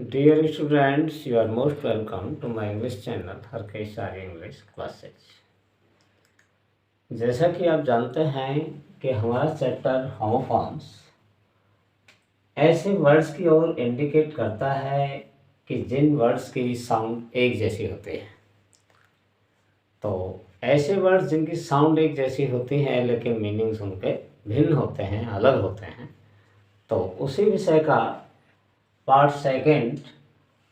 Dear students, you are most welcome to my English channel Harkesh Arya English classes. जैसा कि आप जानते हैं कि हमारा चैप्टर होमोफॉर्म्स ऐसे वर्ड्स की ओर इंडिकेट करता है कि जिन वर्ड्स की साउंड एक जैसी होती है। तो ऐसे वर्ड्स जिनकी साउंड एक जैसी होती है लेकिन मीनिंग्स उनके भिन्न होते हैं, अलग होते हैं, तो उसी विषय का पार्ट सेकंड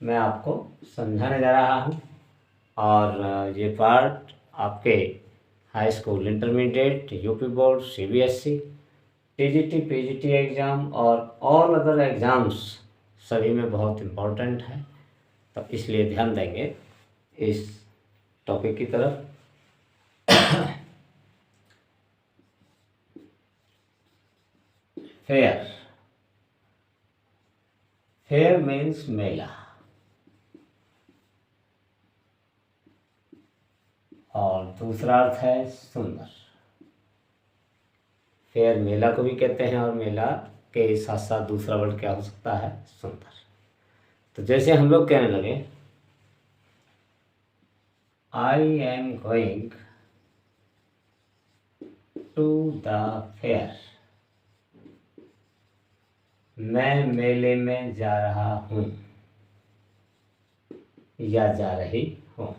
मैं आपको समझाने जा रहा हूँ। और ये पार्ट आपके high school, intermediate, UP board, CBSE, TGT, PGT exam और ऑल अदर एग्ज़ाम्स सभी में बहुत इम्पोर्टेंट है। तो इसलिए ध्यान देंगे इस टॉपिक की तरफ। फेयर, फेयर मीन्स मेला, और दूसरा अर्थ है सुंदर। फेयर मेला को भी कहते हैं और मेला के साथ साथ दूसरा वर्ड क्या हो सकता है? सुंदर। तो जैसे हम लोग कहने लगे I am going to the fair, मैं मेले में जा रहा हूँ या जा रही हूँ।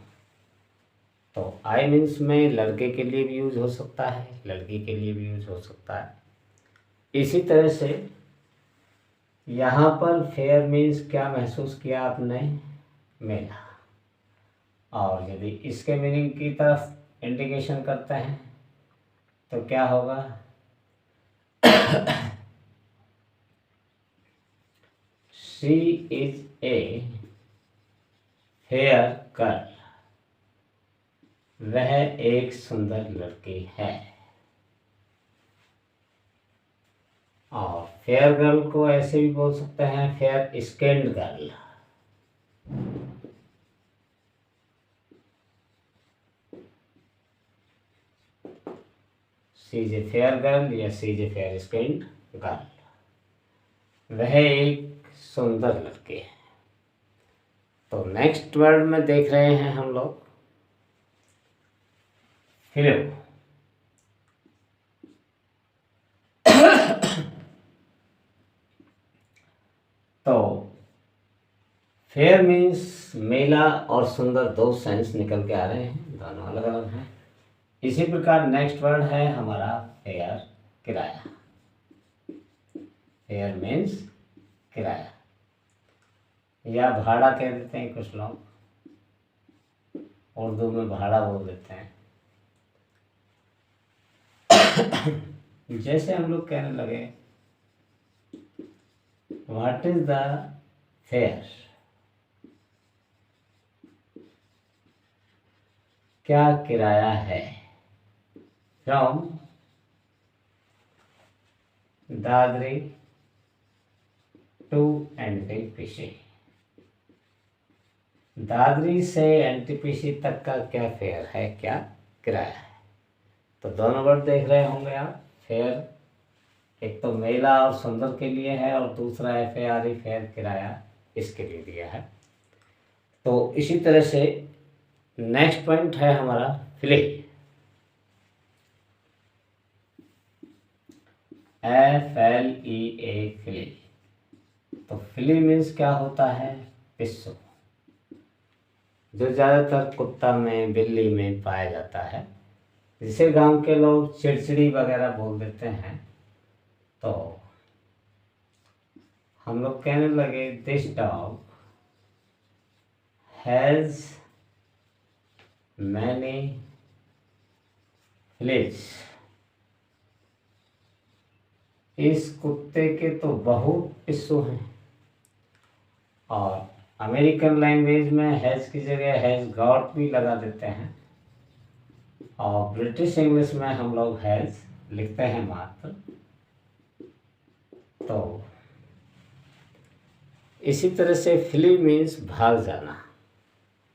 तो आई मीन्स में लड़के के लिए भी यूज हो सकता है, लड़की के लिए भी यूज हो सकता है। इसी तरह से यहाँ पर फेयर मीन्स क्या महसूस किया आपने? मेला। और यदि इसके मीनिंग की तरफ इंडिकेशन करते हैं तो क्या होगा? She is a fair girl, वह एक सुंदर लड़की है। और फेयर गर्ल को ऐसे भी बोल सकते हैं fair skinned girl. She is a fair girl या she is a fair skinned girl, वह एक सुंदर लड़की है। तो नेक्स्ट वर्ड में देख रहे हैं हम लोग फिल्म। तो फेयर मीन्स मेला और सुंदर दो सेंस निकल के आ रहे हैं, दोनों अलग अलग हैं। इसी प्रकार नेक्स्ट वर्ड है हमारा फेयर, किराया। फेयर मीन्स किराया या भाड़ा कह देते हैं कुछ लोग, उर्दू में भाड़ा बोल देते हैं। जैसे हम लोग कहने लगे व्हाट इज द फेयर, क्या किराया है? फ्रॉम दादरी टू एनटीपीसी, दादरी से एनटीपीसी तक का क्या फेयर है, क्या किराया है? तो दोनों वर्ड देख रहे होंगे आप। फेयर एक तो मेला और सुंदर के लिए है और दूसरा FARE, फेयर किराया, इसके लिए दिया है। तो इसी तरह से नेक्स्ट पॉइंट है हमारा फ्ली। FLEA, flea. तो फ्ली मीन्स क्या होता है? पिस्सू, जो ज़्यादातर कुत्ता में, बिल्ली में पाया जाता है, जिसे गांव के लोग चिड़चिड़ी वगैरह बोल देते हैं। तो हम लोग कहने लगे this dog has many fleas, इस कुत्ते के तो बहुत पिस्सू हैं। और अमेरिकन लैंग्वेज में हैज़ की जगह हैज़ गॉट भी लगा देते हैं, और ब्रिटिश इंग्लिश में हम लोग हैज़ लिखते हैं मात्र। तो इसी तरह से फ्ली मीन्स भाग जाना,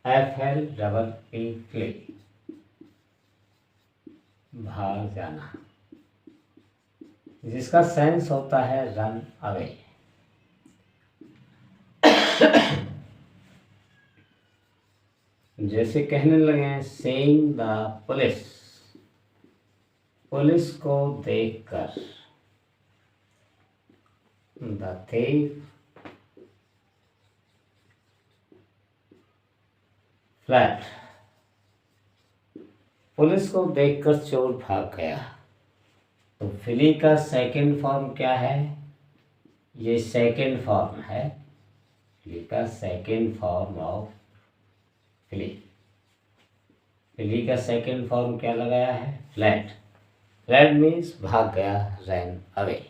FLEE, फ्ली, भाग जाना, जिसका सेंस होता है रन अवे। जैसे कहने लगे सेइंग द पुलिस, पुलिस को देखकर, द thief fled, पुलिस को देखकर चोर भाग गया। तो फ्ली का सेकंड फॉर्म क्या है? ये सेकंड फॉर्म है, फ्ली का second form of flea. Flea का सेकंड फॉर्म क्या लगाया है? फ्लैट। फ्लैट मीन्स भाग गया, रैन अवे।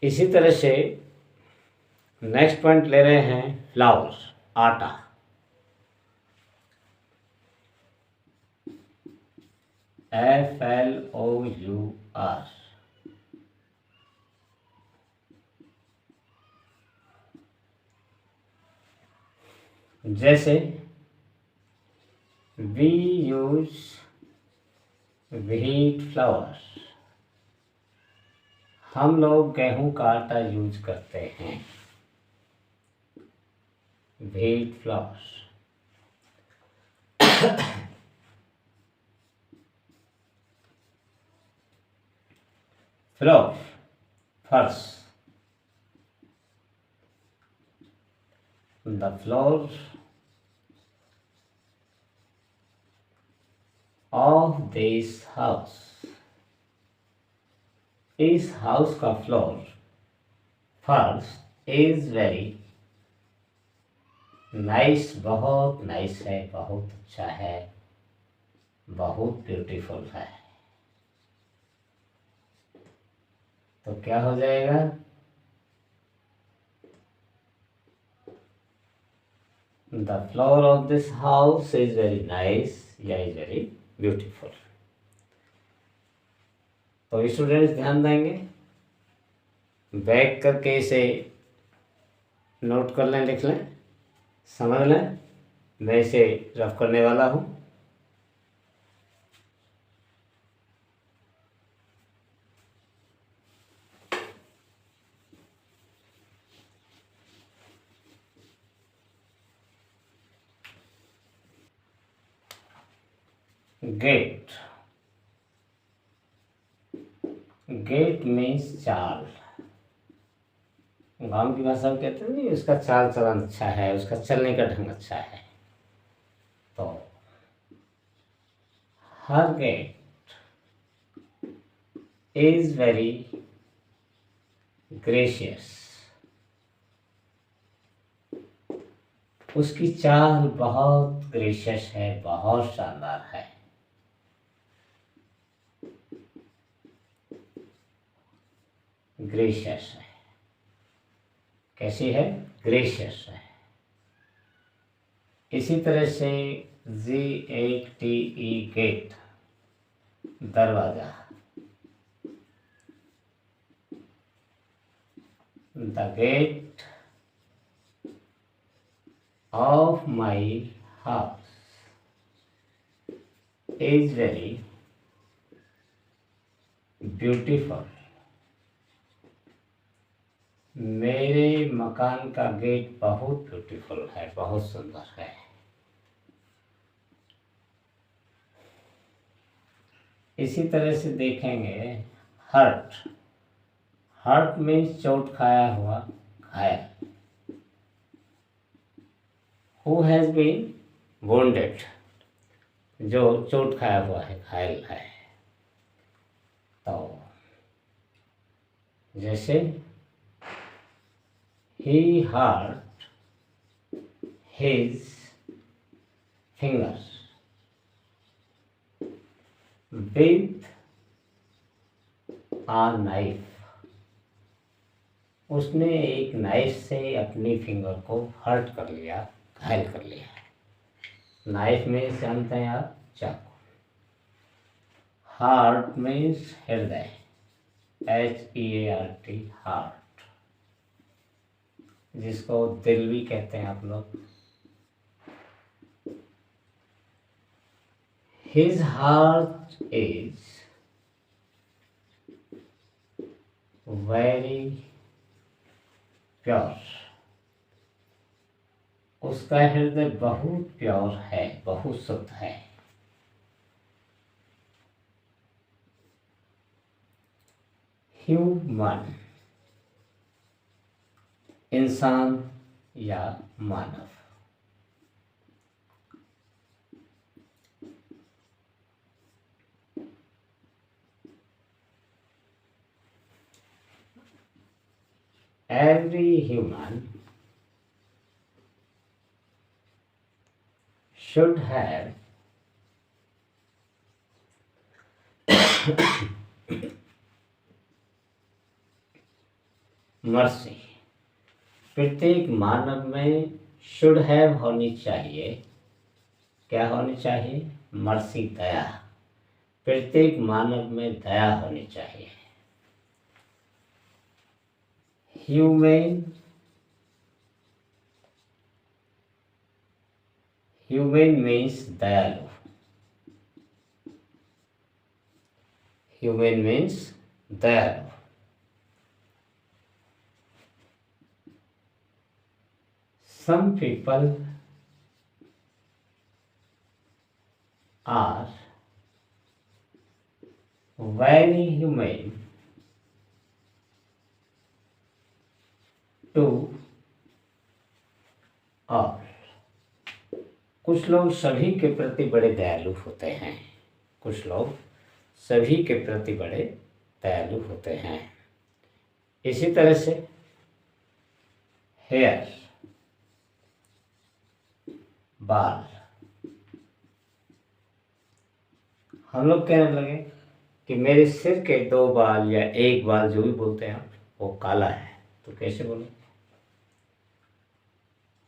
इसी तरह से नेक्स्ट पॉइंट ले रहे हैं फ्लावर, आटा। FLOUR, जैसे वी यूज व्हीट फ्लावर, हम लोग गेहूं का आटा यूज करते हैं, व्हीट फ्लावर। फ्लोर, फर्श, the floor of this house, इस हाउस का फ्लोर, फर्श इज वेरी नाइस, बहुत नाइस है, बहुत अच्छा है, बहुत ब्यूटीफुल है। तो क्या हो जाएगा? The floor of this house is very nice या इज वेरी ब्यूटीफुल। तो स्टूडेंट्स ध्यान देंगे, बैक करके इसे नोट कर लें, लिख लें, समझ लें। मैं इसे रफ करने वाला हूँ। गेट, गेट मीन्स चाल। गांव की भाषा में कहते हैं नहीं, उसका चाल चलन अच्छा है, उसका चलने का ढंग अच्छा है। तो हर गेट इज वेरी ग्रेशियस, उसकी चाल बहुत ग्रेशियस है, बहुत शानदार है। ग्रेशियस है, कैसी है? ग्रेशियस है। इसी तरह से GATE, गेट, दरवाजा। The gate of my house is very beautiful, मेरे मकान का गेट बहुत ब्यूटीफुल है, बहुत सुंदर है। इसी तरह से देखेंगे हर्ट, हर्ट मीन्स चोट खाया हुआ, घायल। हु हैज बीन वोंडेड, जो चोट खाया हुआ है, घायल है। तो जैसे he hurt his finger with a knife, उसने एक नाइफ से अपनी फिंगर को हर्ट कर लिया, घायल कर लिया। नाइफ में जानते हैं आप, चाकू। हार्ट मीन्स हृदय, HEART, हार्ट, जिसको दिल भी कहते हैं आप लोग। His heart is very pure, उसका हृदय बहुत प्योर है, बहुत शुद्ध है। ह्यूमन, इंसान या मानव। Every human should have mercy. प्रत्येक मानव में शुड हैव होनी चाहिए। क्या होनी चाहिए? मर्सी, दया। प्रत्येक मानव में दया होनी चाहिए। ह्यूमन मीन्स दयालु। ह्यूमन मीन्स दयालु। Some people are very humane to all। कुछ लोग सभी के प्रति बड़े दयालु होते हैं। कुछ लोग सभी के प्रति बड़े दयालु होते हैं। इसी तरह से हेयर, बाल। हम लोग कहने लगे कि मेरे सिर के 2 बाल या 1 बाल, जो भी बोलते हैं वो काला है, तो कैसे बोले?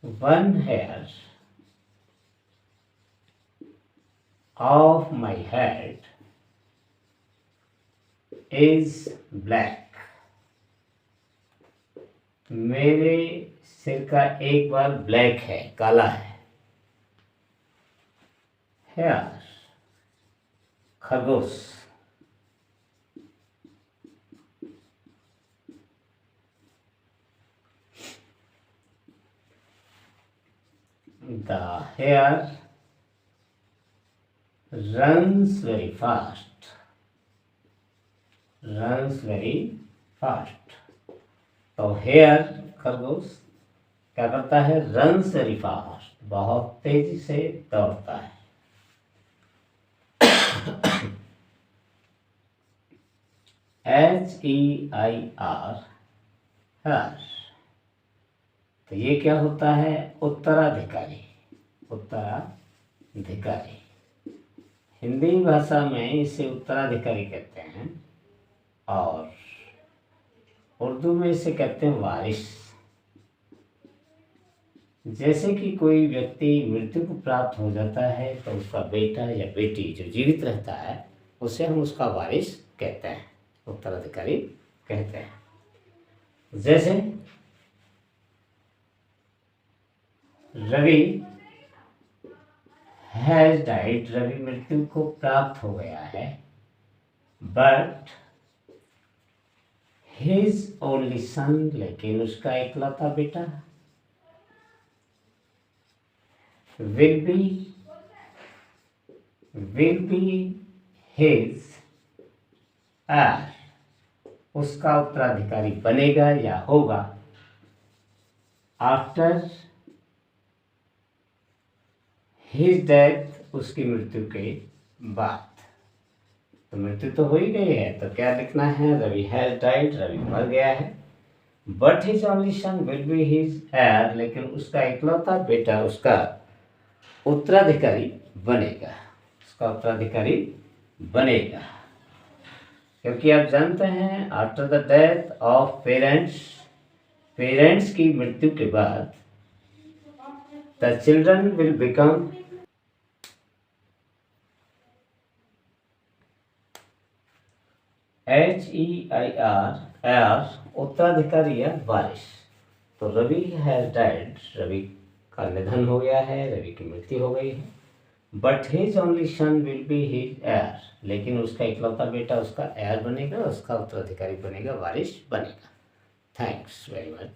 1 hair of my head is black। मेरे सिर का 1 बाल ब्लैक है, काला है। हेयर, खरगोश। The hare runs very fast। runs very fast। तो हेयर, खरगोश, क्या करता है? runs very fast, बहुत तेजी से दौड़ता है। HEIR, हर। तो ये क्या होता है? उत्तराधिकारी। उत्तराधिकारी, हिंदी भाषा में इसे उत्तराधिकारी कहते हैं और उर्दू में इसे कहते हैं वारिस। जैसे कि कोई व्यक्ति मृत्यु को प्राप्त हो जाता है तो उसका बेटा या बेटी जो जीवित रहता है उसे हम उसका वारिस कहते हैं, उत्तराधिकारी कहते हैं। जैसे रवि हैज डाइड, रवि मृत्यु को प्राप्त हो गया है। बट हिज ओनली सन, लेकिन उसका इकलौता बेटा will be his heir, उसका उत्तराधिकारी बनेगा या होगा। आफ्टर हिज डेथ, उसकी मृत्यु के बाद। तो मृत्यु तो हो ही गई है, तो क्या लिखना है? रवि हैज डाइड, रवि मर गया है। But his only son will be his heir, लेकिन उसका इकलौता बेटा उसका उत्तराधिकारी बनेगा। उसका उत्तराधिकारी बनेगा, क्योंकि आप जानते हैं after the death of parents की मृत्यु के बाद the children will become HEIR, उत्तराधिकारी या वारिस। तो रवि हैज डाइड, रवि का निधन हो गया है, रवि की मृत्यु हो गई है। But his only son will be his heir, लेकिन उसका इकलौता बेटा उसका हेयर बनेगा, उसका उत्तराधिकारी बनेगा, वारिस बनेगा। Thanks very much.